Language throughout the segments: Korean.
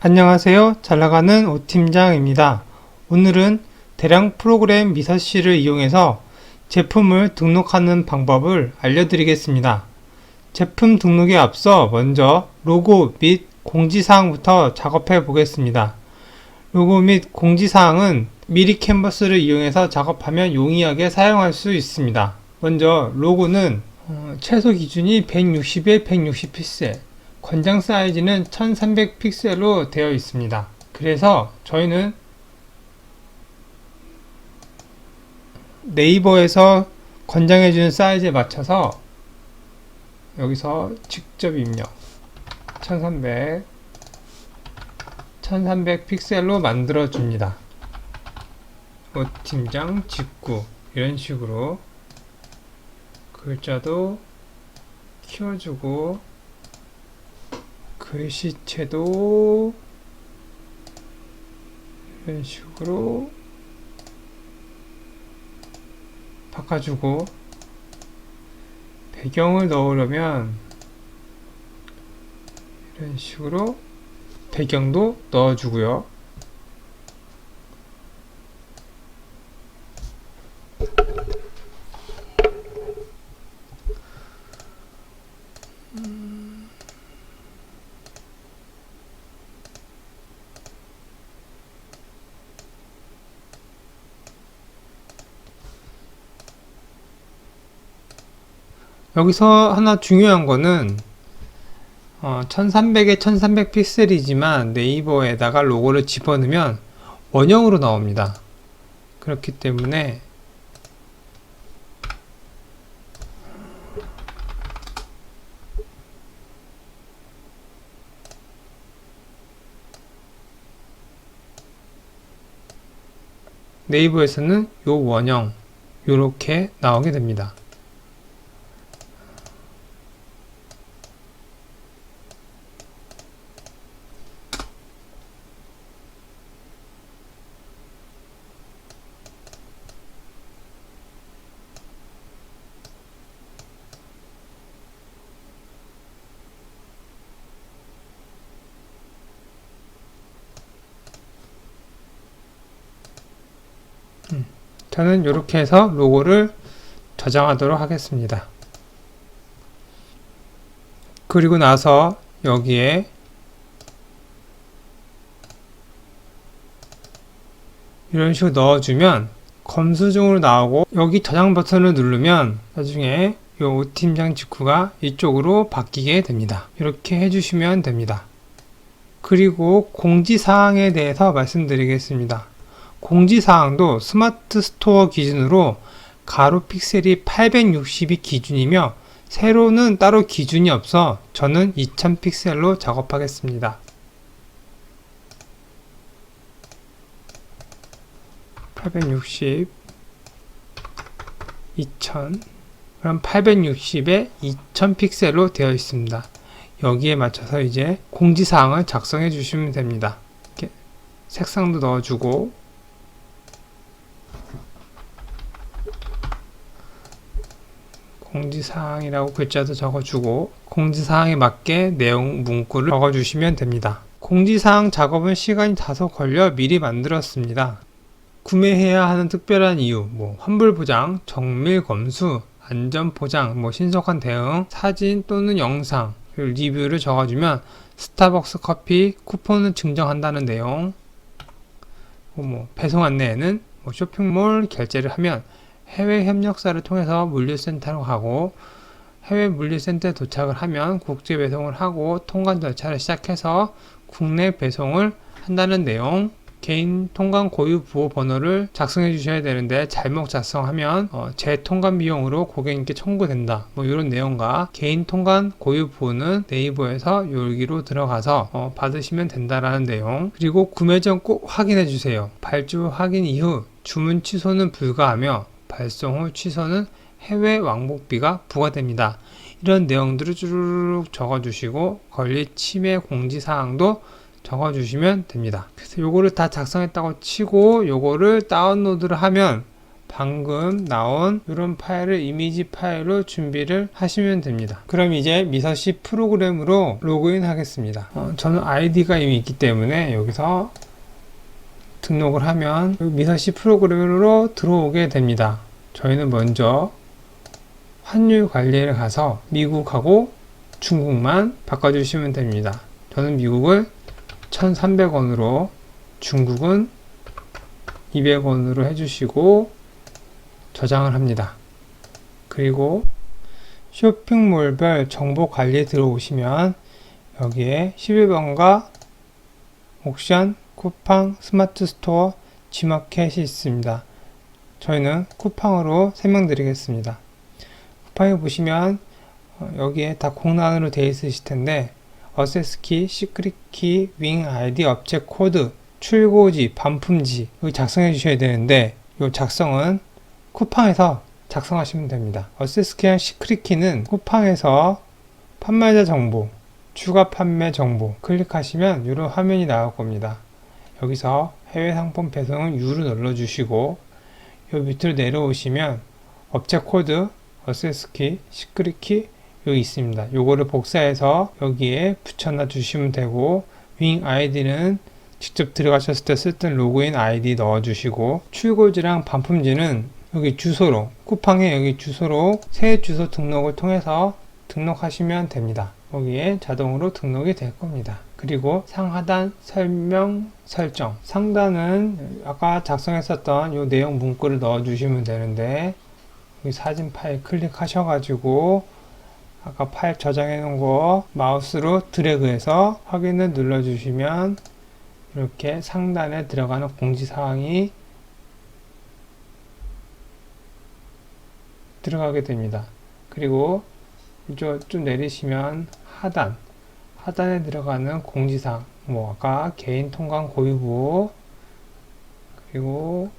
안녕하세요. 잘나가는 오팀장입니다. 오늘은 대량 프로그램 미서씨를 이용해서 제품을 등록하는 방법을 알려드리겠습니다. 제품 등록에 앞서 먼저 로고 및 공지사항부터 작업해 보겠습니다. 로고 및 공지사항은 미리 캔버스를 이용해서 작업하면 용이하게 사용할 수 있습니다. 먼저 로고는 최소 기준이 160에 160 픽셀, 권장 사이즈는 1300 픽셀로 되어 있습니다. 그래서 저희는 네이버에서 권장해주는 사이즈에 맞춰서 여기서 직접 입력 1300 픽셀로 만들어 줍니다. 오팀장 직구 이런 식으로 글자도 키워주고 글씨체도 이런 식으로 바꿔주고 배경을 넣으려면 이런 식으로 배경도 넣어주고요. 여기서 하나 중요한 거는 1300에 1300 픽셀이지만 네이버에다가 로고를 집어넣으면 원형으로 나옵니다. 그렇기 때문에 네이버에서는 요 원형 요렇게 나오게 됩니다. 저는 이렇게 해서 로고를 저장하도록 하겠습니다. 그리고 나서 여기에 이런 식으로 넣어주면 검수중으로 나오고 여기 저장 버튼을 누르면 나중에 이 오팀장 직구가 이쪽으로 바뀌게 됩니다. 이렇게 해주시면 됩니다. 그리고 공지사항에 대해서 말씀드리겠습니다. 공지사항도 스마트 스토어 기준으로 가로 픽셀이 860이 기준이며 세로는 따로 기준이 없어 저는 2000 픽셀로 작업하겠습니다. 860 2000 그럼 860에 2000 픽셀로 되어 있습니다. 여기에 맞춰서 이제 공지사항을 작성해 주시면 됩니다. 이렇게 색상도 넣어주고 공지사항이라고 글자도 적어주고 공지사항에 맞게 내용 문구를 적어주시면 됩니다. 공지사항 작업은 시간이 다소 걸려 미리 만들었습니다. 구매해야 하는 특별한 이유, 환불 보장, 정밀 검수, 안전 보장, 신속한 대응, 사진 또는 영상, 그리고 리뷰를 적어주면 스타벅스 커피 쿠폰을 증정한다는 내용, 배송 안내에는 쇼핑몰 결제를 하면 해외 협력사를 통해서 물류센터로 가고 해외 물류센터에 도착을 하면 국제 배송을 하고 통관 절차를 시작해서 국내 배송을 한다는 내용, 개인 통관 고유 부호 번호를 작성해 주셔야 되는데 잘못 작성하면 재통관 비용으로 고객님께 청구된다. 이런 내용과 개인 통관 고유 부호는 네이버에서 여기로 들어가서 받으시면 된다라는 내용, 그리고 구매 전 꼭 확인해 주세요. 발주 확인 이후 주문 취소는 불가하며 발송 후 취소는 해외 왕복비가 부과됩니다. 이런 내용들을 쭈르륵 적어주시고 권리 침해 공지사항도 적어주시면 됩니다. 그래서 요거를 다 작성했다고 치고 요거를 다운로드를 하면 방금 나온 이런 파일을 이미지 파일로 준비를 하시면 됩니다. 그럼 이제 미서시 프로그램으로 로그인 하겠습니다. 저는 아이디가 이미 있기 때문에 여기서 등록을 하면 미서시 프로그램으로 들어오게 됩니다. 저희는 먼저 환율 관리를 가서 미국하고 중국만 바꿔주시면 됩니다. 저는 미국을 1,300원으로 중국은 200원으로 해주시고 저장을 합니다. 그리고 쇼핑몰별 정보 관리에 들어오시면 여기에 11번가 옥션, 쿠팡, 스마트 스토어, G마켓이 있습니다. 저희는 쿠팡으로 설명드리겠습니다. 쿠팡에 보시면 여기에 다 공란으로 되어 있으실 텐데 어세스키, 시크릿키, 윙 아이디, 업체 코드, 출고지, 반품지 여기 작성해 주셔야 되는데 이 작성은 쿠팡에서 작성하시면 됩니다. 어세스키랑 시크릿키는 쿠팡에서 판매자 정보, 추가 판매 정보 클릭하시면 이런 화면이 나올 겁니다. 여기서 해외 상품 배송은 U를 눌러주시고 요 밑으로 내려오시면 업체 코드, 어세스키, 시크릿키 여기 있습니다. 요거를 복사해서 여기에 붙여놔 주시면 되고 윙 아이디는 직접 들어가셨을 때 쓰던 로그인 아이디 넣어주시고 출고지랑 반품지는 여기 주소로 쿠팡에 여기 주소로 새 주소 등록을 통해서 등록하시면 됩니다. 여기에 자동으로 등록이 될 겁니다. 그리고 상하단 설명 설정 상단은 아까 작성했었던 요 내용 문구를 넣어 주시면 되는데 여기 사진 파일 클릭하셔가지고 아까 파일 저장해 놓은 거 마우스로 드래그해서 확인을 눌러 주시면 이렇게 상단에 들어가는 공지사항이 들어가게 됩니다. 그리고 이쪽 좀 내리시면 하단에 들어가는 공지사항 뭐 아까 개인 통관 고유부 그리고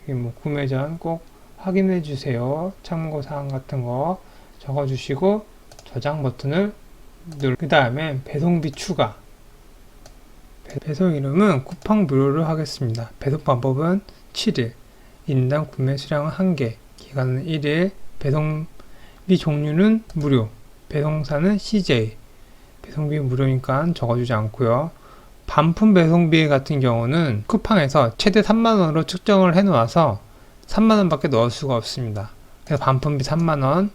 뭐 구매 전 꼭 확인해 주세요. 참고사항 같은 거 적어 주시고 저장 버튼을 그 다음에 배송비 추가 배송 이름은 쿠팡 무료로 하겠습니다. 배송 방법은 7일 인당 구매 수량은 1개 기간은 1일 배송비 종류는 무료 배송사는 CJ 배송비 무료니까 적어주지 않고요. 반품 배송비 같은 경우는 쿠팡에서 최대 3만원으로 측정을 해 놓아서 3만원 밖에 넣을 수가 없습니다. 그래서 반품비 3만원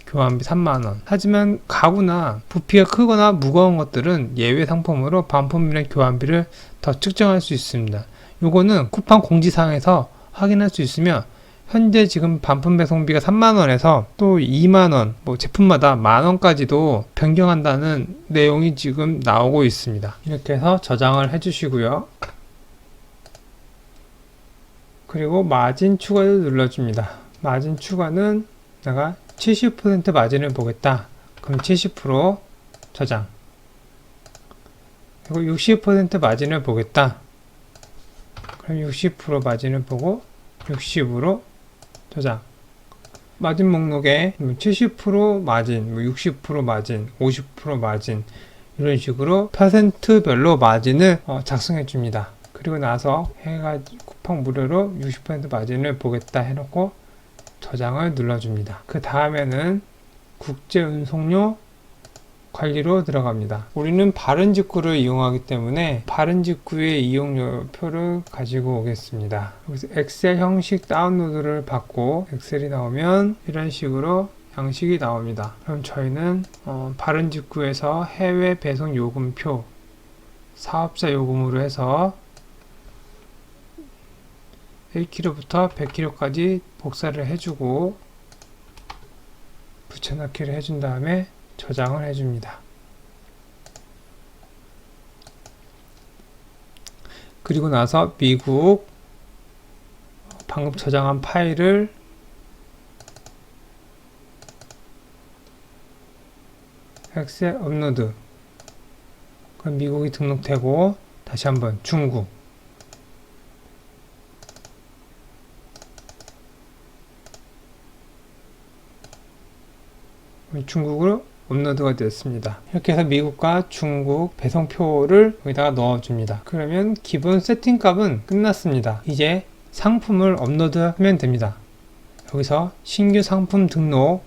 교환비 3만원 하지만 가구나 부피가 크거나 무거운 것들은 예외 상품으로 반품비랑 교환비를 더 측정할 수 있습니다. 요거는 쿠팡 공지사항에서 확인할 수 있으며 현재 지금 반품 배송비가 3만원에서 또 2만원 뭐 제품마다 만원까지도 변경한다는 내용이 지금 나오고 있습니다. 이렇게 해서 저장을 해 주시고요. 그리고 마진 추가를 눌러줍니다. 마진 추가는 내가 70% 마진을 보겠다. 그럼 70% 저장. 그리고 60% 마진을 보겠다. 그럼 60% 마진을 보고 60으로 저장. 마진 목록에 70% 마진, 60% 마진, 50% 마진 이런 식으로 퍼센트별로 마진을 작성해 줍니다. 그리고 나서 쿠팡 무료로 60% 마진을 보겠다 해놓고 저장을 눌러줍니다. 그 다음에는 국제운송료 관리로 들어갑니다. 우리는 바른직구를 이용하기 때문에 바른직구의 이용료표를 가지고 오겠습니다. 여기서 엑셀 형식 다운로드를 받고 엑셀이 나오면 이런 식으로 양식이 나옵니다. 그럼 저희는 바른직구에서 해외 배송 요금표 사업자 요금으로 해서 1kg부터 100kg까지 복사를 해주고 붙여넣기를 해준 다음에 저장을 해줍니다. 그리고 나서 미국 방금 저장한 파일을 엑셀 업로드 그럼 미국이 등록되고 다시 한번 중국 중국으로 업로드가 됐습니다. 이렇게 해서 미국과 중국 배송표를 여기다가 넣어줍니다. 그러면 기본 세팅 값은 끝났습니다. 이제 상품을 업로드하면 됩니다. 여기서 신규 상품 등록,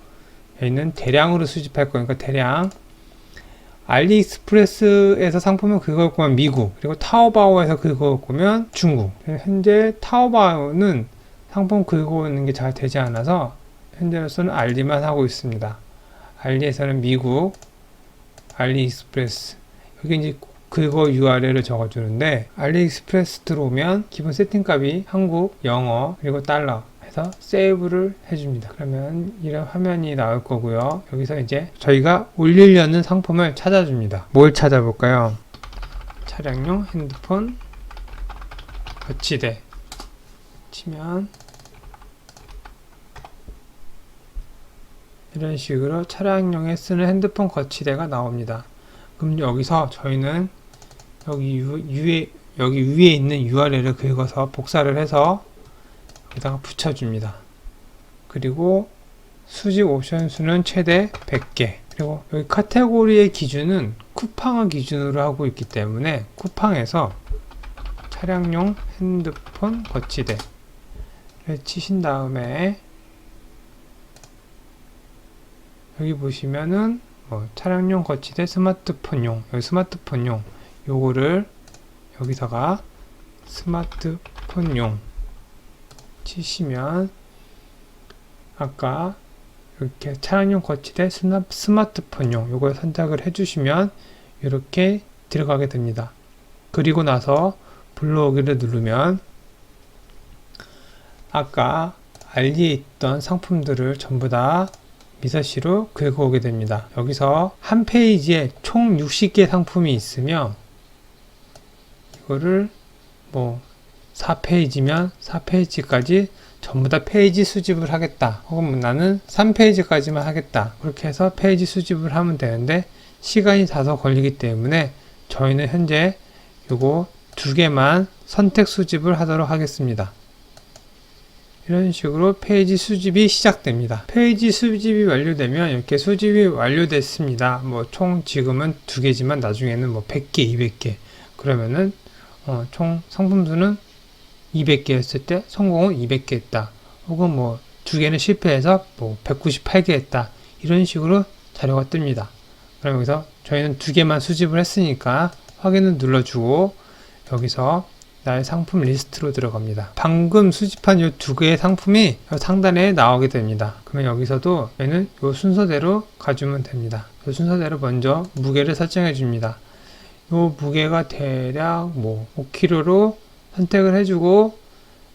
여기는 대량으로 수집할 거니까 대량, 알리익스프레스에서 상품을 긁을 거면 미국, 그리고 타오바오에서 긁을 거면 중국. 현재 타오바오는 상품 긁어오는 게 잘 되지 않아서 현재로서는 알리만 하고 있습니다. 알리에서는 미국, 알리익스프레스, 여기 이제 그거 URL을 적어주는데, 알리익스프레스 들어오면 기본 세팅값이 한국, 영어, 그리고 달러 해서 세이브를 해줍니다. 그러면 이런 화면이 나올 거고요. 여기서 이제 저희가 올리려는 상품을 찾아줍니다. 뭘 찾아볼까요? 차량용 핸드폰 거치대 치면 이런 식으로 차량용에 쓰는 핸드폰 거치대가 나옵니다. 그럼 여기서 저희는 여기 위에 있는 URL을 긁어서 복사를 해서 여기다가 붙여줍니다. 그리고 수집 옵션 수는 최대 100개. 그리고 여기 카테고리의 기준은 쿠팡을 기준으로 하고 있기 때문에 쿠팡에서 차량용 핸드폰 거치대를 치신 다음에 여기 보시면은 차량용 거치대 스마트폰용, 여기 스마트폰용 요거를 여기다가 스마트폰용 치시면 아까 이렇게 차량용 거치대 스마트폰용 요걸 선택을 해주시면 이렇게 들어가게 됩니다. 그리고 나서 불러오기를 누르면 아까 알리에 있던 상품들을 전부 다 미서시로 긁어오게 됩니다. 여기서 한 페이지에 총 60개 상품이 있으며 이거를 4페이지면 4페이지까지 전부 다 페이지 수집을 하겠다. 혹은 나는 3페이지까지만 하겠다. 그렇게 해서 페이지 수집을 하면 되는데 시간이 다소 걸리기 때문에 저희는 현재 요거 2개만 선택 수집을 하도록 하겠습니다. 이런 식으로 페이지 수집이 시작됩니다. 페이지 수집이 완료되면 이렇게 수집이 완료됐습니다. 총 지금은 2개지만 나중에는 100개, 200개. 그러면은 총 상품 수는 200개 했을 때 성공은 200개 했다. 혹은 2개는 실패해서 198개 했다. 이런 식으로 자료가 뜹니다. 그럼 여기서 저희는 2개만 수집을 했으니까 확인을 눌러주고 여기서 나의 상품 리스트로 들어갑니다. 방금 수집한 이 2개의 상품이 상단에 나오게 됩니다. 그러면 여기서도 얘는 이 순서대로 가주면 됩니다. 이 순서대로 먼저 무게를 설정해 줍니다. 이 무게가 대략 5kg로 선택을 해주고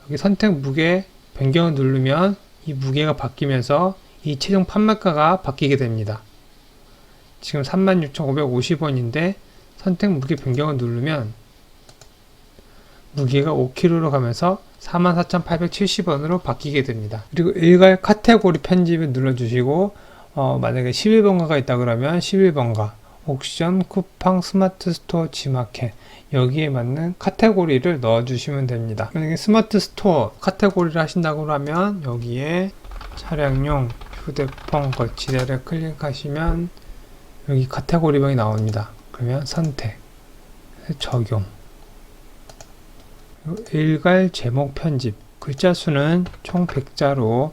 여기 선택 무게 변경을 누르면 이 무게가 바뀌면서 이 최종 판매가가 바뀌게 됩니다. 지금 36,550원인데 선택 무게 변경을 누르면 무게가 5kg로 가면서 44,870원으로 바뀌게 됩니다. 그리고 일괄 카테고리 편집을 눌러주시고 만약에 11번가가 있다 그러면 11번가 옥션, 쿠팡, 스마트 스토어, 지마켓 여기에 맞는 카테고리를 넣어주시면 됩니다. 만약에 스마트 스토어 카테고리를 하신다고 하면 여기에 차량용 휴대폰 거치대를 클릭하시면 여기 카테고리명이 나옵니다. 그러면 선택, 적용, 일괄 제목 편집, 글자 수는 총 100자로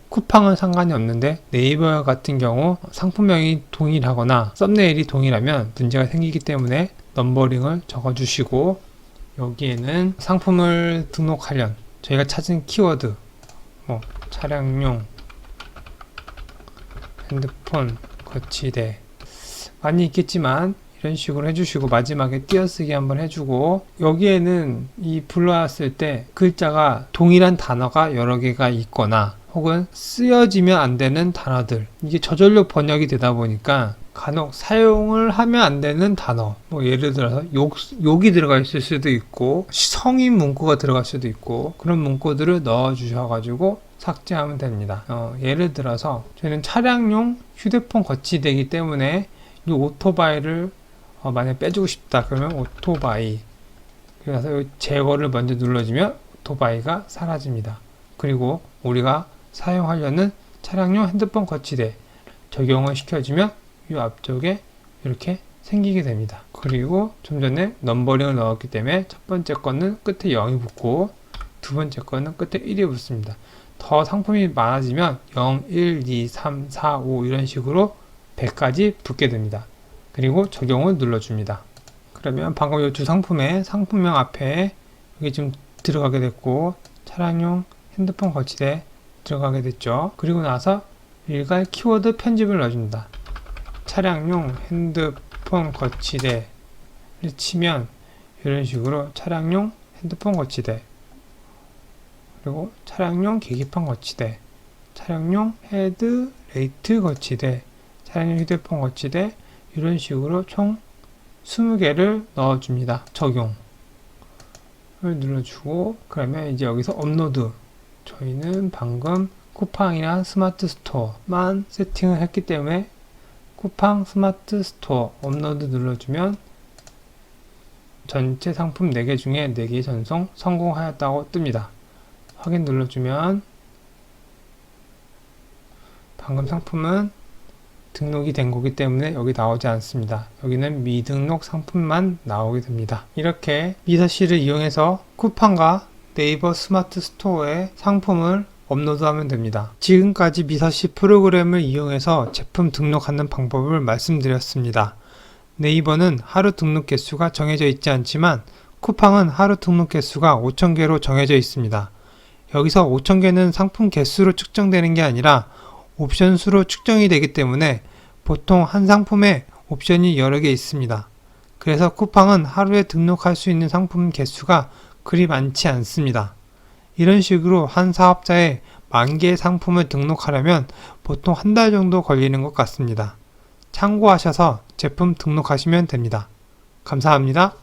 쿠팡은 상관이 없는데 네이버 같은 경우 상품명이 동일하거나 썸네일이 동일하면 문제가 생기기 때문에 넘버링을 적어주시고 여기에는 상품을 등록하려면 저희가 찾은 키워드 차량용 핸드폰 거치대 많이 있겠지만 이런 식으로 해주시고 마지막에 띄어쓰기 한번 해주고 여기에는 이 불러왔을 때 글자가 동일한 단어가 여러 개가 있거나 혹은 쓰여지면 안 되는 단어들 이게 저절로 번역이 되다 보니까 간혹 사용을 하면 안 되는 단어 예를 들어서 욕이 들어가 있을 수도 있고 성인 문구가 들어갈 수도 있고 그런 문구들을 넣어 주셔가지고 삭제하면 됩니다. 예를 들어서 저희는 차량용 휴대폰 거치대이기 때문에 이 오토바이를 만약에 빼주고 싶다 그러면 오토바이 그래서 제거를 먼저 눌러주면 오토바이가 사라집니다. 그리고 우리가 사용하려는 차량용 핸드폰 거치대 적용을 시켜주면 이 앞쪽에 이렇게 생기게 됩니다. 그리고 좀 전에 넘버링을 넣었기 때문에 첫 번째 거는 끝에 0이 붙고 두 번째 거는 끝에 1이 붙습니다. 더 상품이 많아지면 0, 1, 2, 3, 4, 5 이런 식으로 100까지 붙게 됩니다. 그리고 적용을 눌러줍니다. 그러면 방금 이 두 상품의 상품명 앞에 여기 지금 들어가게 됐고 차량용 핸드폰 거치대 들어가게 됐죠. 그리고 나서 일괄 키워드 편집을 넣어줍니다. 차량용 핸드폰 거치대를 치면 이런 식으로 차량용 핸드폰 거치대, 그리고 차량용 계기판 거치대, 차량용 헤드레이트 거치대, 차량용 휴대폰 거치대, 이런 식으로 총 20개를 넣어줍니다. 적용을 눌러주고, 그러면 이제 여기서 업로드, 저희는 방금 쿠팡이나 스마트 스토어만 세팅을 했기 때문에 쿠팡 스마트 스토어 업로드 눌러주면 전체 상품 4개 중에 4개 전송 성공하였다고 뜹니다. 확인 눌러주면 방금 상품은 등록이 된 거기 때문에 여기 나오지 않습니다. 여기는 미등록 상품만 나오게 됩니다. 이렇게 미서씨를 이용해서 쿠팡과 네이버 스마트 스토어에 상품을 업로드하면 됩니다. 지금까지 미서씨 프로그램을 이용해서 제품 등록하는 방법을 말씀드렸습니다. 네이버는 하루 등록 개수가 정해져 있지 않지만 쿠팡은 하루 등록 개수가 5,000개로 정해져 있습니다. 여기서 5,000개는 상품 개수로 측정되는 게 아니라 옵션 수로 측정이 되기 때문에 보통 한 상품에 옵션이 여러 개 있습니다. 그래서 쿠팡은 하루에 등록할 수 있는 상품 개수가 그리 많지 않습니다. 이런 식으로 한 사업자에 10,000개의 상품을 등록하려면 보통 한 달 정도 걸리는 것 같습니다. 참고하셔서 제품 등록하시면 됩니다. 감사합니다.